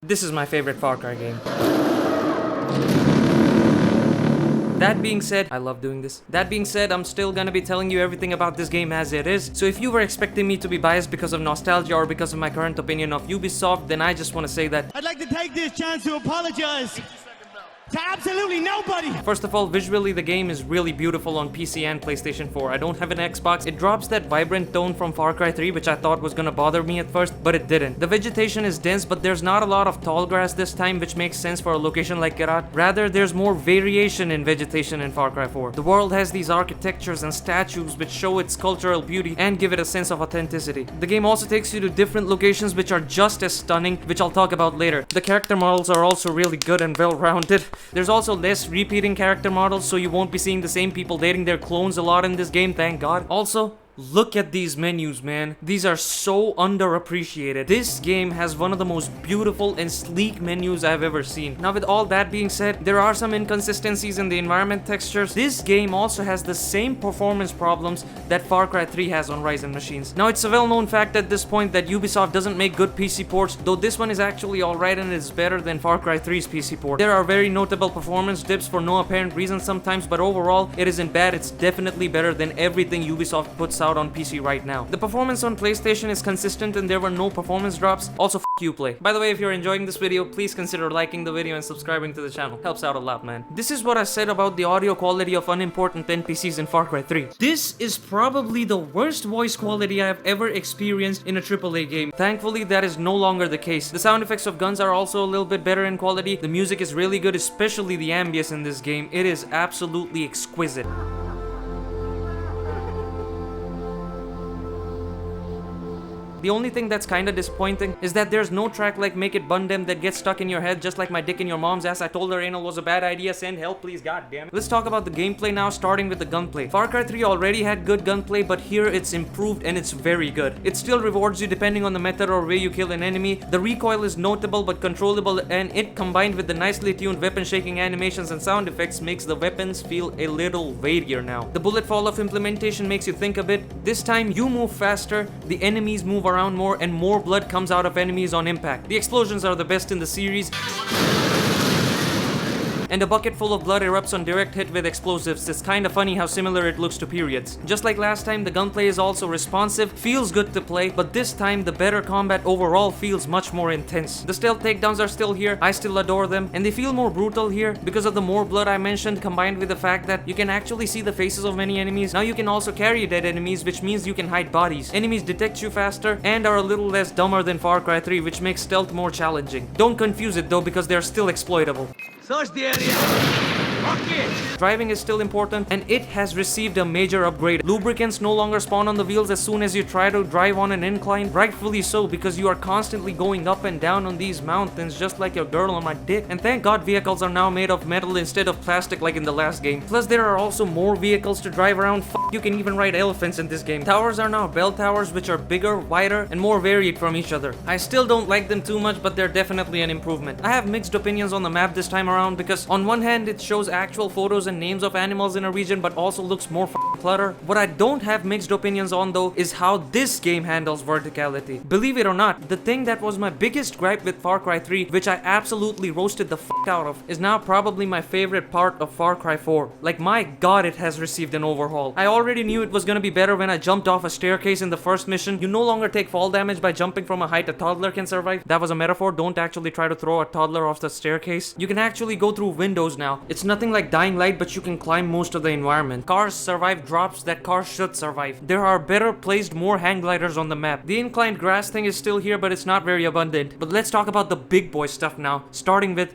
This is my favorite Far Cry game. That being said, I love doing this. That being said, I'm still gonna be telling you everything about this game as it is. So if you were expecting me to be biased because of nostalgia or because of my current opinion of Ubisoft, then I just want to say that I'd like to take this chance to apologize to absolutely nobody. first of all, visually the game is really beautiful on PC and PlayStation 4. I don't have an Xbox. It drops that vibrant tone from Far Cry 3, which I thought was gonna bother me at first, but it didn't. The vegetation is dense, but there's not a lot of tall grass this time, which makes sense for a location like Geralt. Rather, there's more variation in vegetation in Far Cry 4. The world has these architectures and statues which show its cultural beauty and give it a sense of authenticity. The game also takes you to different locations which are just as stunning, which I'll talk about later. The character models are also really good and well-rounded. There's also less repeating character models, so you won't be seeing the same people dating their clones a lot in this game, thank God. Also, look at these menus, man. These are so underappreciated. This game has one of the most beautiful and sleek menus I've ever seen. Now, with all that being said, there are some inconsistencies in the environment textures. This game also has the same performance problems that Far Cry 3 has on Ryzen machines. Now, it's a well-known fact at this point that Ubisoft doesn't make good PC ports, though this one is actually alright and is better than Far Cry 3's PC port. There are very notable performance dips for no apparent reason sometimes, but overall, it isn't bad. It's definitely better than everything Ubisoft puts out on PC right now. The performance on PlayStation is consistent and there were no performance drops. Also, f you, Play. By the way, if you're enjoying this video, please consider liking the video and subscribing to the channel. Helps out a lot, man. This is what I said about the audio quality of unimportant NPCs in Far Cry 3. This is probably the worst voice quality I've ever experienced in a AAA game. Thankfully, that is no longer the case. The sound effects of guns are also a little bit better in quality. The music is really good, especially the ambience in this game. It is absolutely exquisite. The only thing that's kinda disappointing is that there's no track like Make It Bun Dem that gets stuck in your head just like my dick in your mom's ass. I told her anal was a bad idea. Send help, please, god damn it. Let's talk about the gameplay now, starting with the gunplay. Far Cry 3 already had good gunplay, but here it's improved and it's very good. It still rewards you depending on the method or way you kill an enemy. The recoil is notable but controllable, and it combined with the nicely tuned weapon shaking animations and sound effects makes the weapons feel a little weightier now. The bullet fall off implementation makes you think a bit. This time you move faster, the enemies move around more, and more blood comes out of enemies on impact. The explosions are the best in the series, and a bucket full of blood erupts on direct hit with explosives. It's kinda funny how similar it looks to periods. Just like last time, the gunplay is also responsive, feels good to play, but this time the better combat overall feels much more intense. The stealth takedowns are still here, I still adore them, and they feel more brutal here because of the more blood I mentioned, combined with the fact that you can actually see the faces of many enemies. Now you can also carry dead enemies, which means you can hide bodies. Enemies detect you faster and are a little less dumber than Far Cry 3, which makes stealth more challenging. Don't confuse it though, because they're still exploitable. Search the area. Rocket. Driving is still important, and it has received a major upgrade. Lubricants no longer spawn on the wheels as soon as you try to drive on an incline. Rightfully so, because you are constantly going up and down on these mountains just like your girl on my dick. And thank God vehicles are now made of metal instead of plastic like in the last game. Plus there are also more vehicles to drive around. You can even ride elephants in this game. Towers are now bell towers, which are bigger, wider, and more varied from each other. I still don't like them too much, but they're definitely an improvement. I have mixed opinions on the map this time around because on one hand it shows actual photos and names of animals in a region, but also looks more clutter. What I don't have mixed opinions on though is how this game handles verticality. Believe it or not, the thing that was my biggest gripe with Far Cry 3, which I absolutely roasted the out of, is now probably my favorite part of Far Cry 4. Like, my god, it has received an overhaul. I already knew it was gonna be better when I jumped off a staircase in the first mission. You no longer take fall damage by jumping from a height a toddler can survive. That was a metaphor. Don't actually try to throw a toddler off the staircase. You can actually go through windows now. It's nothing like Dying Light, but you can climb most of the environment. Cars survive drops that cars should survive. There are better placed, more hang gliders on the map. The inclined grass thing is still here, but it's not very abundant. But let's talk about the big boy stuff now, starting with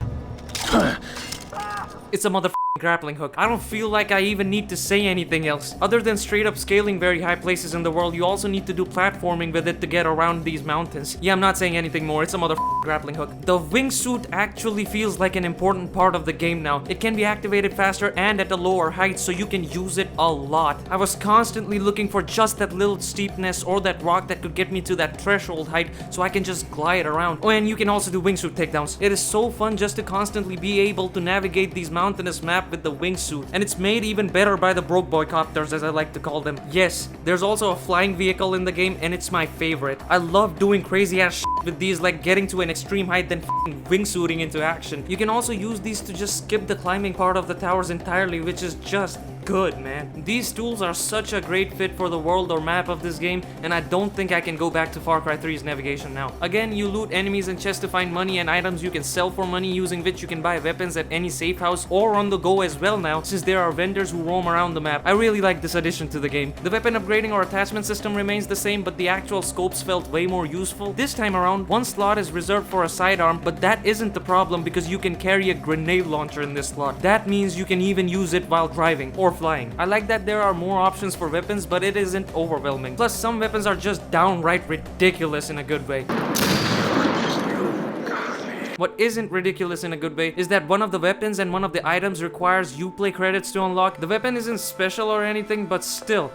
it's a motherfucking grappling hook. I don't feel like I even need to say anything else. Other than straight up scaling very high places in the world, you also need to do platforming with it to get around these mountains. Yeah, I'm not saying anything more. It's a motherfucking grappling hook. The wingsuit actually feels like an important part of the game now. It can be activated faster and at a lower height, so you can use it a lot. I was constantly looking for just that little steepness or that rock that could get me to that threshold height so I can just glide around. Oh, and you can also do wingsuit takedowns. It is so fun just to constantly be able to navigate these mountainous maps with the wingsuit, and it's made even better by the broke boy copters, as I like to call them. Yes, there's also a flying vehicle in the game, and it's my favorite. I love doing crazy ass shit with these, like getting to an extreme height then wingsuiting into action. You can also use these to just skip the climbing part of the towers entirely, which is just good, man. These tools are such a great fit for the world or map of this game, and I don't think I can go back to Far Cry 3's navigation now. Again, you loot enemies and chests to find money and items you can sell for money, using which you can buy weapons at any safe house or on the go as well now, since there are vendors who roam around the map. I really like this addition to the game. The weapon upgrading or attachment system remains the same, but the actual scopes felt way more useful. This time around, one slot is reserved for a sidearm, but that isn't the problem because you can carry a grenade launcher in this slot. That means you can even use it while driving or flying. I like that there are more options for weapons, but it isn't overwhelming. Plus, some weapons are just downright ridiculous in a good way. What isn't ridiculous in a good way is that one of the weapons and one of the items requires Uplay credits to unlock. The weapon isn't special or anything, but still,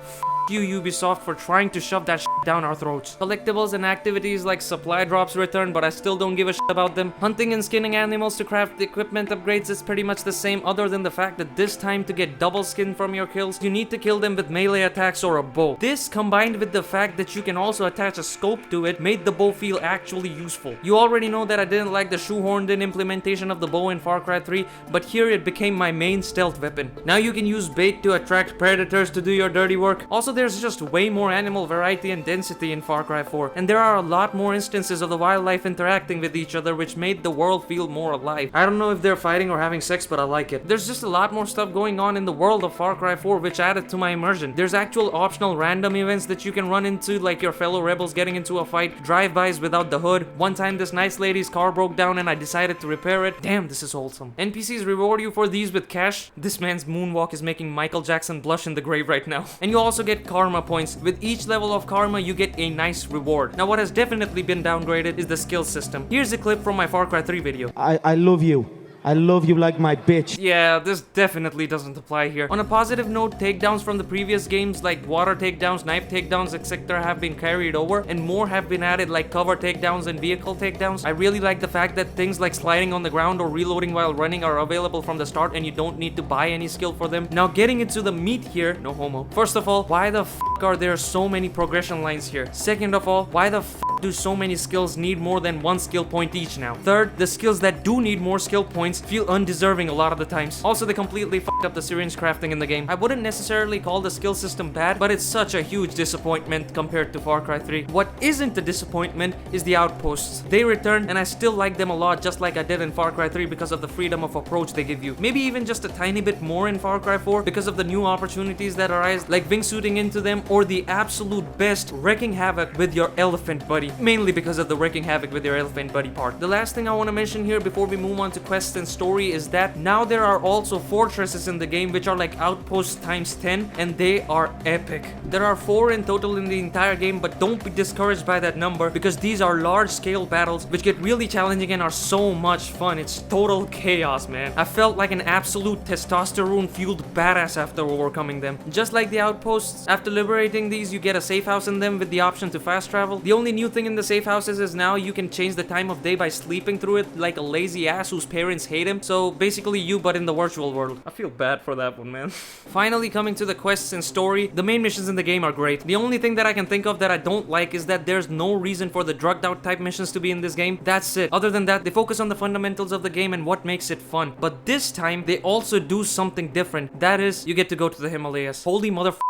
you Ubisoft for trying to shove that shit down our throats. Collectibles and activities like supply drops return, but I still don't give a shit about them. Hunting and skinning animals to craft the equipment upgrades is pretty much the same, other than the fact that this time to get double skin from your kills, you need to kill them with melee attacks or a bow. This, combined with the fact that you can also attach a scope to it, made the bow feel actually useful. You already know that I didn't like the shoehorned in implementation of the bow in Far Cry 3, but here it became my main stealth weapon. Now you can use bait to attract predators to do your dirty work. Also, there's just way more animal variety and density in Far Cry 4, and there are a lot more instances of the wildlife interacting with each other, which made the world feel more alive. I don't know if they're fighting or having sex, but I like it. There's just a lot more stuff going on in the world of Far Cry 4, which added to my immersion. There's actual optional random events that you can run into, like your fellow rebels getting into a fight, drive-bys without the hood. One time this nice lady's car broke down and I decided to repair it. Damn, this is wholesome. NPCs reward you for these with cash. This man's moonwalk is making Michael Jackson blush in the grave right now. And you also get karma points. With each level of karma, you get a nice reward. Now, what has definitely been downgraded is the skill system. Here's a clip from my Far Cry 3 video. I love you. I love you like my bitch. Yeah, this definitely doesn't apply here. On a positive note, takedowns from the previous games like water takedowns, knife takedowns, etc. have been carried over, and more have been added like cover takedowns and vehicle takedowns. I really like the fact that things like sliding on the ground or reloading while running are available from the start and you don't need to buy any skill for them. Now getting into the meat here, no homo. First of all, why the f are there so many progression lines here? Second of all, why the f do so many skills need more than one skill point each now? Third, the skills that do need more skill points feel undeserving a lot of the times. Also, they completely fucked up the syringe crafting in the game. I wouldn't necessarily call the skill system bad, but it's such a huge disappointment compared to Far Cry 3. What isn't a disappointment is the outposts. They return, and I still like them a lot, just like I did in Far Cry 3 because of the freedom of approach they give you. Maybe even just a tiny bit more in Far Cry 4 because of the new opportunities that arise, like wingsuiting into them, or the absolute best, wreaking havoc with your elephant buddy. Mainly because of the wreaking havoc with your elephant buddy part. The last thing I want to mention here before we move on to quests and story is that now there are also fortresses in the game which are like outposts times 10, and they are epic. There are 4 in total in the entire game, but don't be discouraged by that number because these are large scale battles which get really challenging and are so much fun. It's total chaos, man. I felt like an absolute testosterone fueled badass after overcoming them. Just like the outposts, after liberating these you get a safe house in them with the option to fast travel. The only new thing in the safe houses is now you can change the time of day by sleeping through it like a lazy ass whose parents hate him. So basically you, but in the virtual world. I feel bad for that one, man. Finally, coming to the quests and story, the main missions in the game are great. The only thing that I can think of that I don't like is that there's no reason for the drugged out type missions to be in this game. That's it. Other than that, they focus on the fundamentals of the game and what makes it fun. But this time, they also do something different. That is, you get to go to the Himalayas. Holy motherfucker.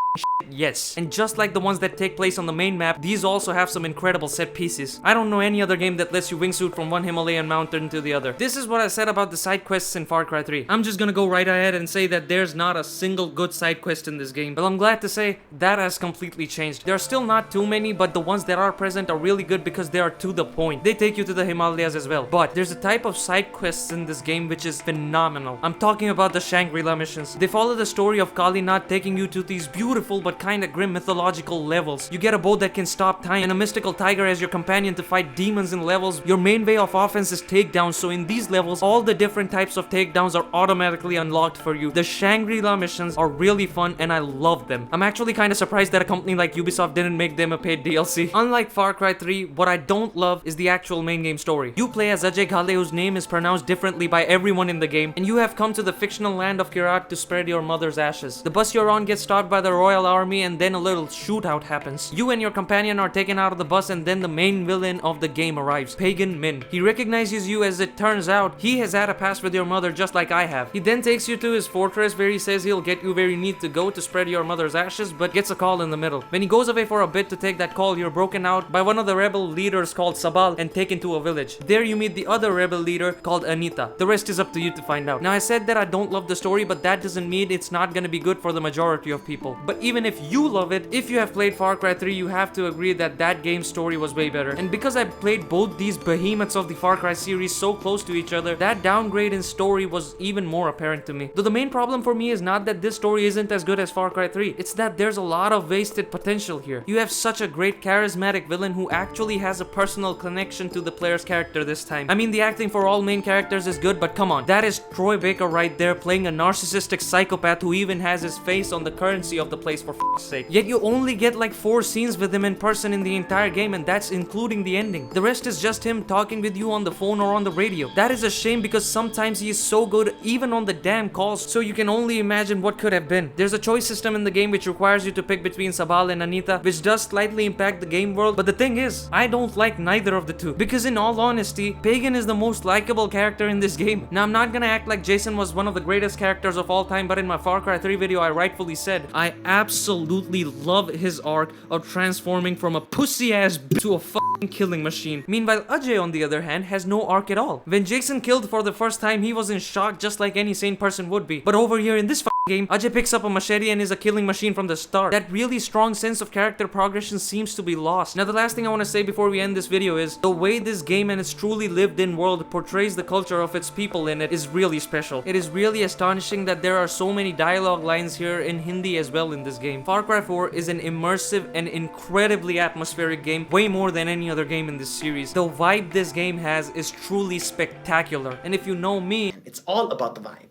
Yes. And just like the ones that take place on the main map, these also have some incredible set pieces. I don't know any other game that lets you wingsuit from one Himalayan mountain to the other. This is what I said about the side quests in Far Cry 3. I'm just gonna go right ahead and say that there's not a single good side quest in this game. But I'm glad to say that has completely changed. There are still not too many, but the ones that are present are really good because they are to the point. They take you to the Himalayas as well. But there's a type of side quests in this game which is phenomenal. I'm talking about the Shangri-La Missions. They follow the story of Kali Nath taking you to these beautiful but kinda grim mythological levels. You get a bow that can stop time and a mystical tiger as your companion to fight demons in levels. Your main way of offense is takedowns, so in these levels, all the different types of takedowns are automatically unlocked for you. The Shangri-La missions are really fun and I love them. I'm actually kinda surprised that a company like Ubisoft didn't make them a paid DLC. Unlike Far Cry 3, what I don't love is the actual main game story. You play as Ajay Ghale, whose name is pronounced differently by everyone in the game, and you have come to the fictional land of Kirat to spread your mother's ashes. The bus you're on gets stopped by the Royal Army me, and then a little shootout happens. You and your companion are taken out of the bus, and then the main villain of the game arrives, Pagan Min. He recognizes you. As it turns out, he has had a past with your mother just like I have. He then takes you to his fortress where he says he'll get you where you need to go to spread your mother's ashes, but gets a call in the middle. When he goes away for a bit to take that call, you're broken out by one of the rebel leaders called Sabal and taken to a village. There you meet the other rebel leader called Anita. The rest is up to you to find out. Now, I said that I don't love the story, but that doesn't mean it's not gonna be good for the majority of people. But even if you love it, if you have played Far Cry 3, you have to agree that that game's story was way better. And because I played both these behemoths of the Far Cry series so close to each other, that downgrade in story was even more apparent to me. Though the main problem for me is not that this story isn't as good as Far Cry 3, it's that there's a lot of wasted potential here. You have such a great charismatic villain who actually has a personal connection to the player's character this time. I mean, the acting for all main characters is good, but come on, that is Troy Baker right there playing a narcissistic psychopath who even has his face on the currency of the place, for f***'s sake. Yet you only get like 4 scenes with him in person in the entire game, and that's including the ending. The rest is just him talking with you on the phone or on the radio. That is a shame because sometimes he is so good even on the damn calls, so you can only imagine what could have been. There's a choice system in the game which requires you to pick between Sabal and Anita, which does slightly impact the game world, but the thing is, I don't like neither of the two, because in all honesty, Pagan is the most likable character in this game. Now, I'm not gonna act like Jason was one of the greatest characters of all time, but in my Far Cry 3 video, I rightfully said, I absolutely love his arc of transforming from a pussy-ass to a fucking killing machine. Meanwhile, Ajay, on the other hand, has no arc at all. When Jason killed for the first time, he was in shock just like any sane person would be. But over here in this game, Ajay picks up a machete and is a killing machine from the start. That really strong sense of character progression seems to be lost. Now, the last thing I want to say before we end this video is the way this game and its truly lived-in world portrays the culture of its people in it is really special. It is really astonishing that there are so many dialogue lines here in Hindi as well in this game. Far Cry 4 is an immersive and incredibly atmospheric game, way more than any other game in this series. The vibe this game has is truly spectacular, and if you know me, it's all about the vibe.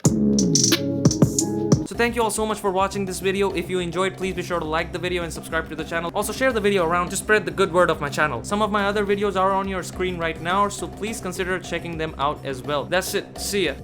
So thank you all so much for watching this video. If you enjoyed, please be sure to like the video and subscribe to the channel. Also share the video around to spread the good word of my channel. Some of my other videos are on your screen right now, so please consider checking them out as well. That's it. See ya.